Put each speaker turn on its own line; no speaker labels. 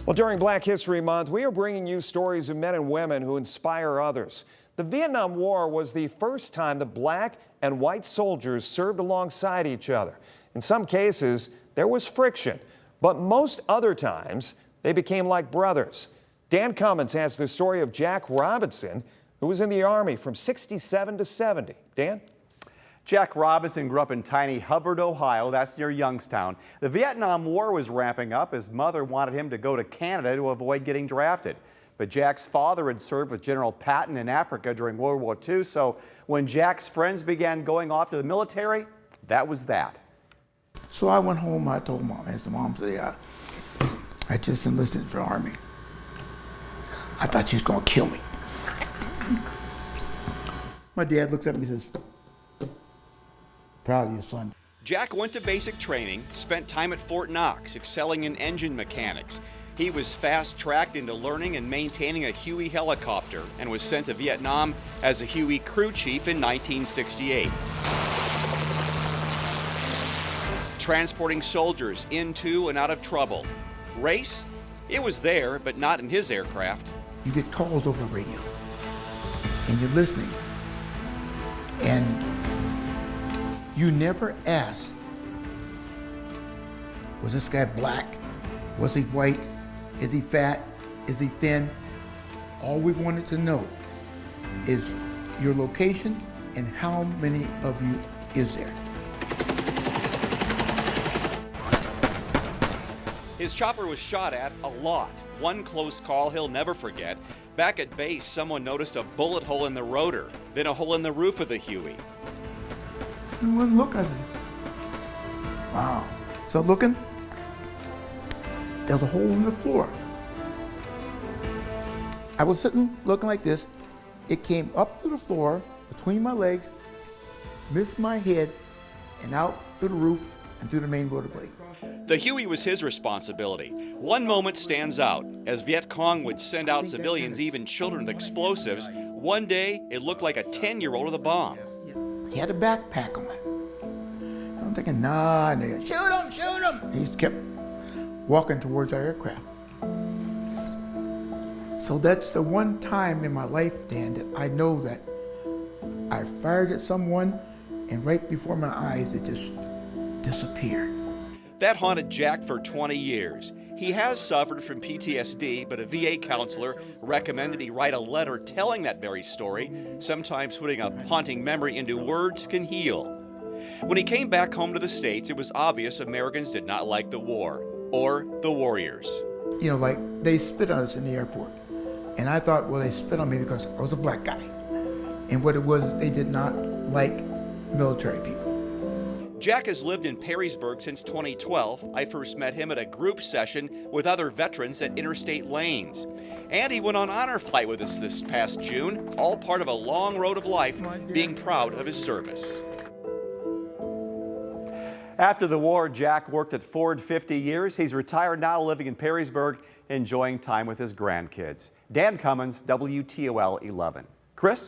Well, during Black History Month, we are bringing you stories of men and women who inspire others. The Vietnam War was the first time that black and white soldiers served alongside each other. In some cases, there was friction, but most other times, they became like brothers. Dan Cummins has the story of Jack Robinson, who was in the Army from 67 to 70. Dan?
Jack Robinson grew up in tiny Hubbard, Ohio. That's near Youngstown. The Vietnam War was ramping up. His mother wanted him to go to Canada to avoid getting drafted. But Jack's father had served with General Patton in Africa during World War II. So when Jack's friends began going off to the military, that was that.
So I went home. I told Mom, as the mom said, I just enlisted for the Army. I thought she was going to kill me. My dad looks at me and says, "Proud of you, son."
Jack went to basic training, spent time at Fort Knox, excelling in engine mechanics. He was fast-tracked into learning and maintaining a Huey helicopter and was sent to Vietnam as a Huey crew chief in 1968. Transporting soldiers into and out of trouble. Race? It was there, but not in his aircraft.
You get calls over the radio, and you're listening, and you never ask, was this guy black? Was he white? Is he fat? Is he thin? All we wanted to know is your location and how many of you is there.
His chopper was shot at a lot. One close call he'll never forget. Back at base, someone noticed a bullet hole in the rotor, then a hole in the roof of the Huey.
And one look, I said, wow. So looking, there's a hole in the floor. I was sitting looking like this. It came up to the floor, between my legs, missed my head, and out through the roof and through the main rotor blade.
The Huey was his responsibility. One moment stands out. As Viet Cong would send out civilians, even children, with explosives, one day it looked like a 10-year-old with a bomb.
He had a backpack on. I'm thinking, nah, nigga, shoot him, shoot him. He just kept walking towards our aircraft. So that's the one time in my life, Dan, that I know that I fired at someone and right before my eyes, it just disappeared.
That haunted Jack for 20 years. He has suffered from PTSD, but a VA counselor recommended he write a letter telling that very story. Sometimes putting a haunting memory into words can heal. When he came back home to the States, it was obvious Americans did not like the war or the warriors.
You know, like they spit on us in the airport. And I thought, well, they spit on me because I was a black guy. And what it was, they did not like military people.
Jack has lived in Perrysburg since 2012. I first met him at a group session with other veterans at Interstate Lanes. And he went on honor flight with us this past June, all part of a long road of life, being proud of his service. After the war, Jack worked at Ford 50 years. He's retired now, living in Perrysburg, enjoying time with his grandkids. Dan Cummins, WTOL 11. Chris?